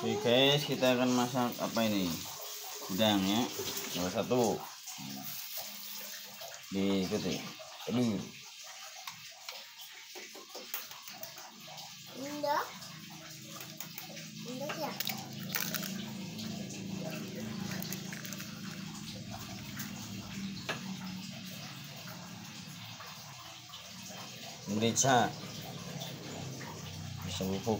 Oke guys, kita akan masak apa ini? Udang ya. Nomor 1. Diikuti. Aduh. Enggak ya. Merica. Bisa bubuk.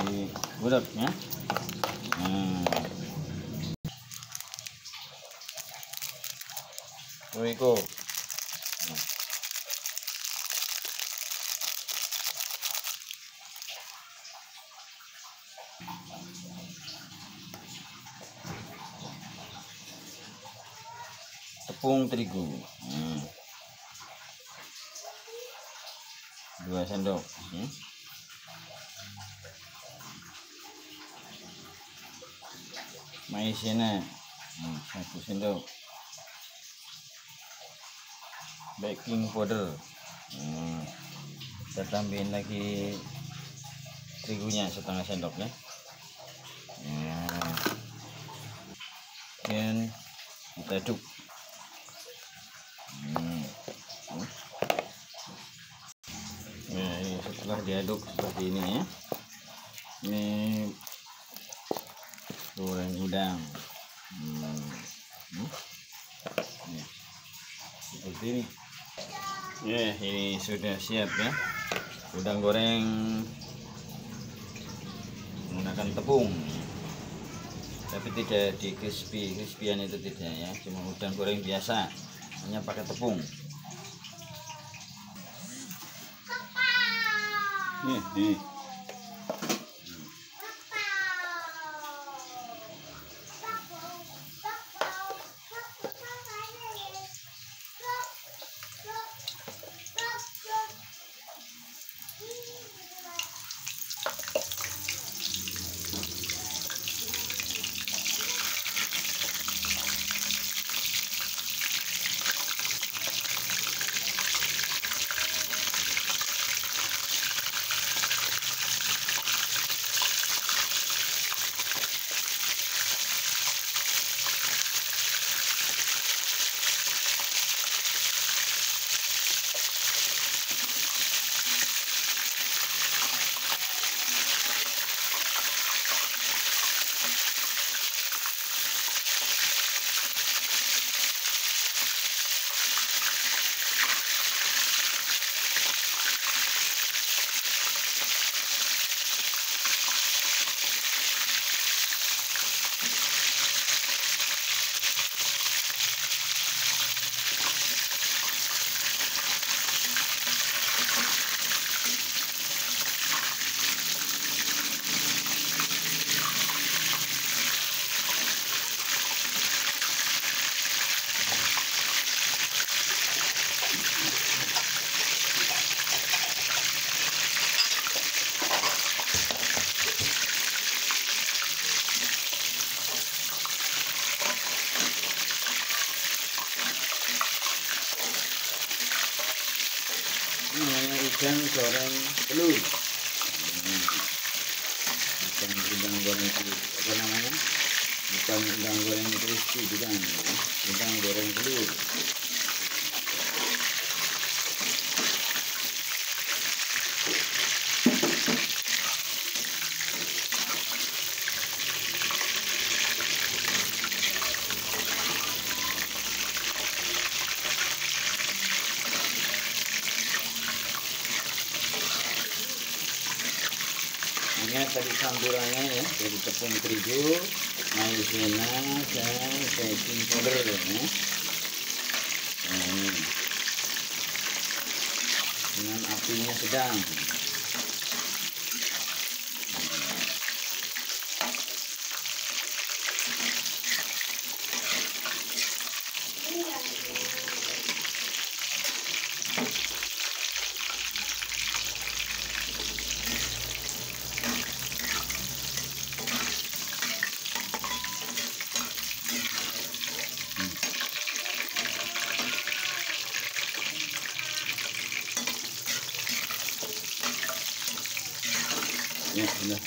Di budak ya. Royco. Tepung terigu 2 sendok maizena 1 sendok, baking powder kita tambahin lagi terigunya setengah sendok ya. Dan kita aduk. Ini setelah diaduk seperti ini ya, ini goreng udang seperti ini ya. Ini sudah siap ya, udang goreng menggunakan tepung, tapi tidak di crispy-crispyan itu tidak ya, cuma udang goreng biasa hanya pakai tepung. Nih. Namanya udang goreng telur. Bukan udang goreng telur, apa namanya? Bukan udang goreng crispy, bukan. Udang goreng telur. Ingat tadi campurannya ya, dari tepung terigu, maizena, dan baking powder ya. Nah, ini dengan apinya sedang. Ya sudah.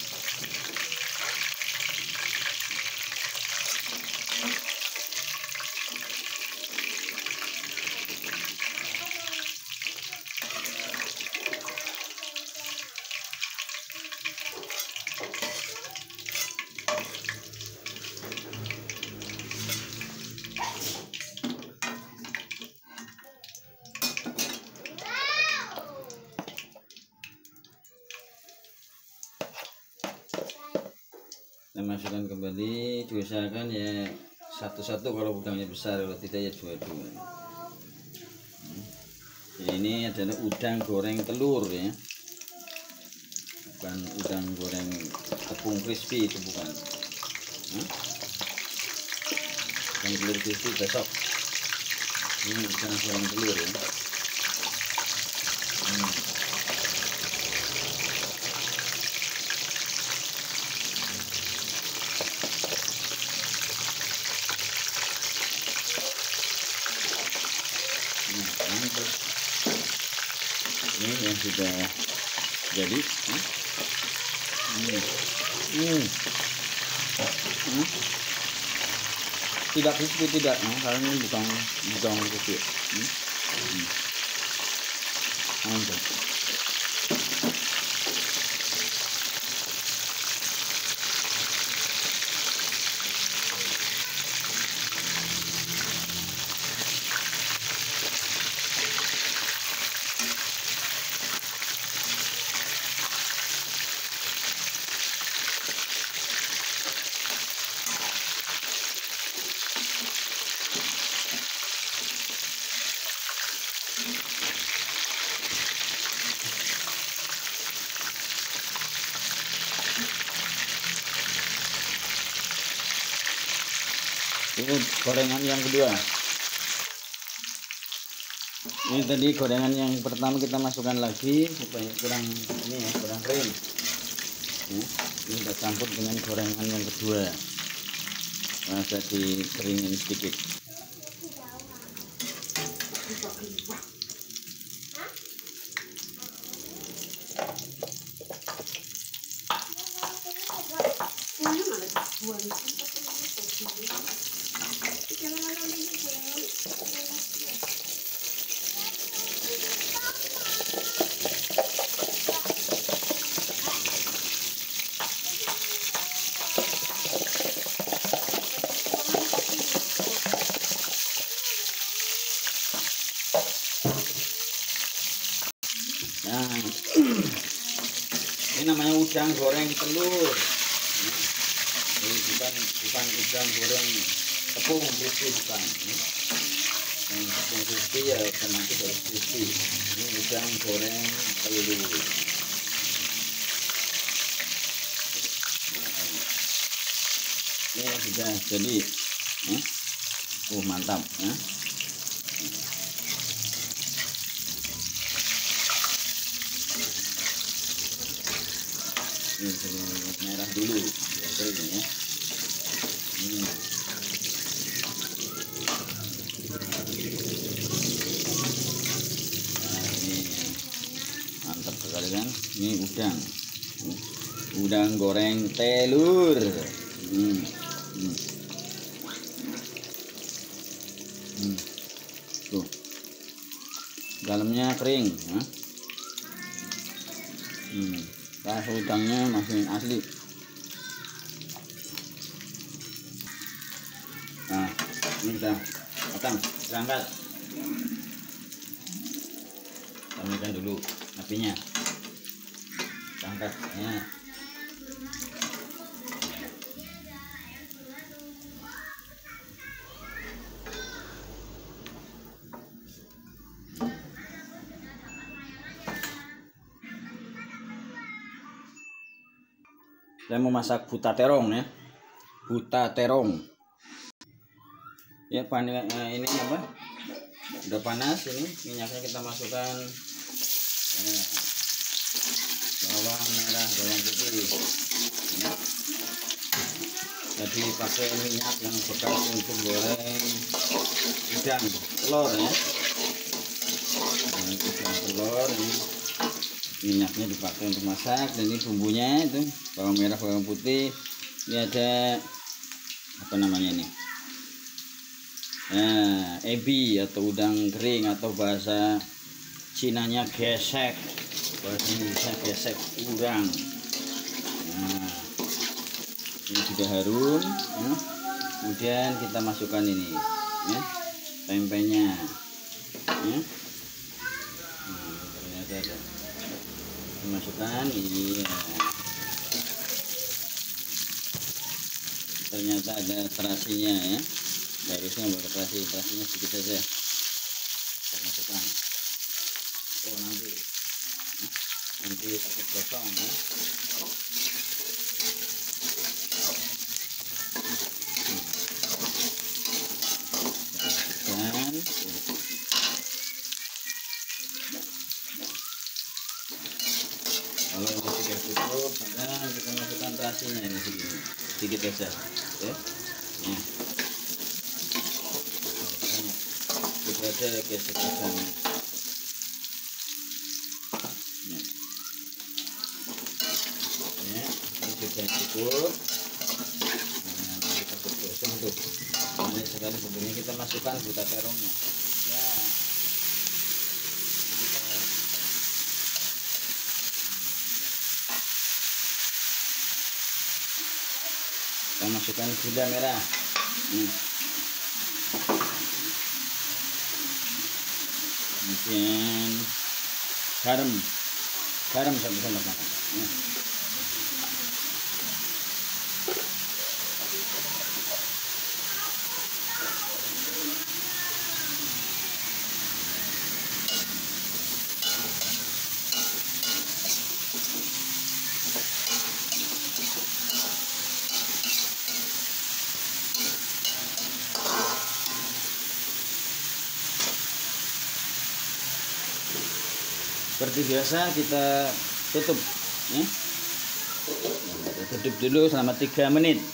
Kita masukkan kembali, diusahakan ya satu-satu kalau udangnya besar, kalau tidak ya dua-dua. Jadi ini adalah udang goreng telur ya, bukan udang goreng tepung crispy, itu bukan. Udang telur crispy besok. Ini udang goreng telur ya. Ini yang sudah jadi. Tidak crispy, tidak, karena ini bukan crispy. Mantap. Ini gorengan yang kedua. Ini tadi gorengan yang pertama kita masukkan lagi supaya kurang ini ya, kurang kering. Ini kita campur dengan gorengan yang kedua. Masa dikeringin sedikit. Nah, ini namanya udang goreng telur. Ini bukan udang goreng tepung crispy, bukan. Yang tepung crispy ya otomatis harus crispy. Ini udang goreng telur. Ini sudah jadi. Mantap ya. Ini merah dulu ya, kering ya. Nah, ini mantap sekali kan. Ini udang goreng telur. Tuh, dalamnya kering ya. Rasa udangnya masih asli. Nah, ini sudah matang, kita angkat. Kita dulu apinya, kita angkat ya. Saya mau masak buta terong ya, buta terong ya. Ini apa, udah panas, ini minyaknya kita masukkan bawang merah, bawang putih ya. Jadi pakai minyak yang bekas untuk goreng udang telur ya. Udang telur ini Minyaknya dipakai untuk masak, dan ini bumbunya itu bawang merah, bawang putih. Ini ada apa namanya ini? Nah, ebi atau udang kering, atau bahasa Cinanya gesek, bahasa Indonesia gesek udang. Nah, ini sudah harum ya. Kemudian kita masukkan ini ya, tempenya ya. Ternyata ada, masukkan ini ya. Ternyata ada terasinya ya, harusnya boleh terasinya sedikit saja kita masukkan. Oh, nanti takut kosong ya. Kalau ini sudah cukup, maka kita masukkan terasinya ini sedikit saja ya. Nah, kita ada gesek-gesek. Ya, ini sudah cukup. Nah, kita gosong tuh. Ini sekali sebelumnya kita masukkan gula terongnya. Ya. Kita masukkan gula merah. Kemudian garam sama-sama. Seperti biasa kita tutup ya. Tutup dulu selama 3 menit.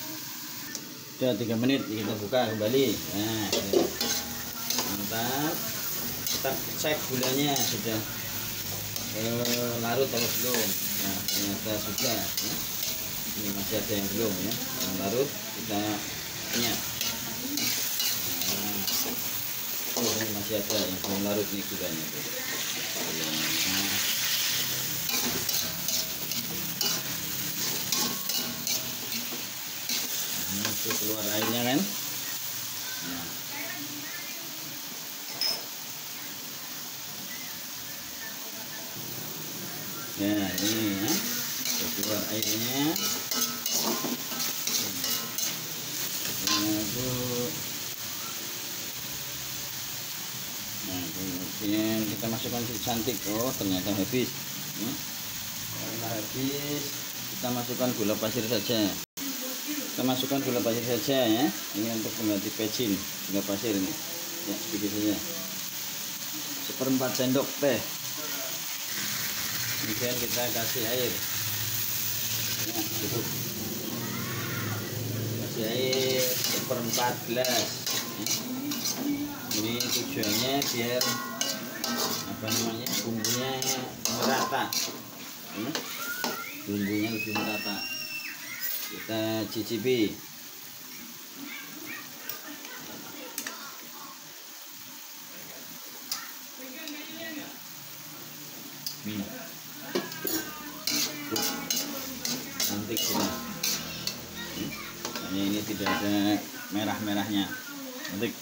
Sudah 3 menit kita buka kembali. Nah, mantap. Kita cek gulanya sudah larut atau belum. Nah, ternyata sudah ya. Ini masih ada yang belum ya, yang larut kita penyet. Nah, ini masih ada yang belum larut nih gulanya tuh. Itu keluar airnya kan. Ya, ini ya, keluar airnya. Nah, kemudian kita masukkan cantik. Oh, ternyata habis ya. Karena habis, kita masukkan gula pasir saja. Kita masukkan gula pasir saja ya. Ini untuk pengganti pecin gula pasir ini. Ya, sedikit saja. 1/4 sendok teh. Kemudian kita kasih air. Ya, cukup. Kasih air 1/4 gelas. Ya. Ini tujuannya biar apa namanya, bumbunya merata. Ya. Bumbunya lebih merata. Kita cicipi. Cantik sudah. Hanya ini tidak ada merah-merahnya. Cantik.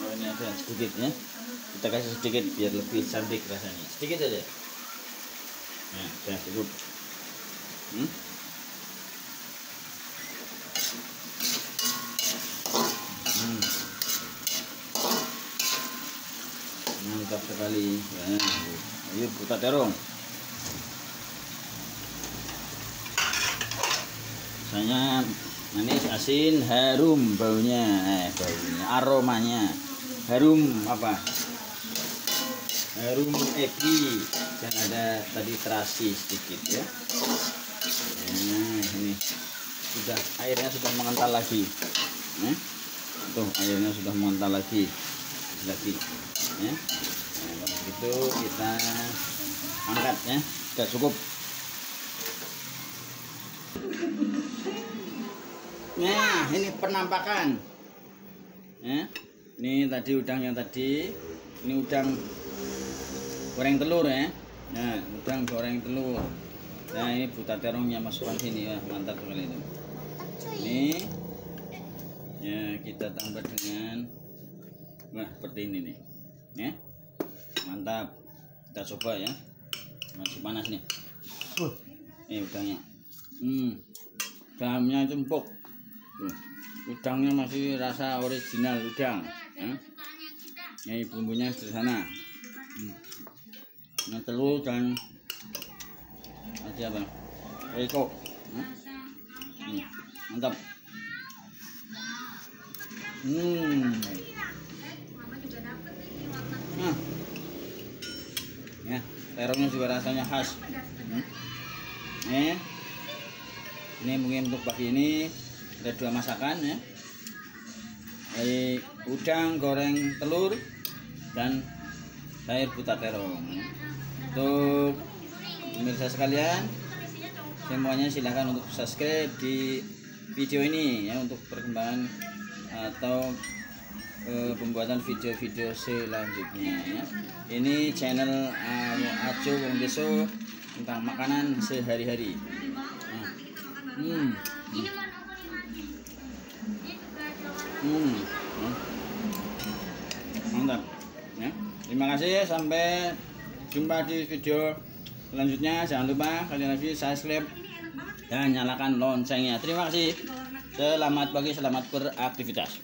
Oh, ini ada sedikit ya. Kita kasih sedikit biar lebih cantik rasanya. Sedikit aja. Nah, sudah cukup. Mantap sekali ya. Ayo putar terong. Rasanya manis, asin, harum baunya, aromanya. Harum apa? Harum ebi, dan ada tadi terasi sedikit ya. Nah, ini sudah, airnya sudah mengental lagi. Tuh, airnya sudah mengental lagi. ya. Nah, kalau begitu kita angkat ya, sudah cukup. Nah, ini penampakan ya. Ini tadi udang yang tadi, ini udang goreng telur ya. Nah, udang goreng telur. Nah, ini buta terongnya masukkan sini ya, mantap sekali itu. Ini ya, kita tambah dengan seperti ini nih ya, mantap. Kita coba ya, masih panas nih. Ini udangnya, dalamnya itu empuk. Udangnya masih rasa original udang ya. Ini bumbunya sederhana. Nah, telur dan apa? Riko. Mantap. Nah, ya, terongnya juga rasanya khas. Ini mungkin untuk pagi ini ada 2 masakan ya. Udang goreng telur dan sayur buta terong. Untuk pemirsa sekalian, semuanya silahkan untuk subscribe di video ini ya, untuk perkembangan atau pembuatan video-video selanjutnya ya. Ini channel Ajo Wong Deso tentang makanan sehari-hari. Mantap ya. Terima kasih, sampai jumpa di video selanjutnya. Jangan lupa kalian lagi subscribe dan nyalakan loncengnya. Terima kasih. Selamat pagi, selamat beraktivitas.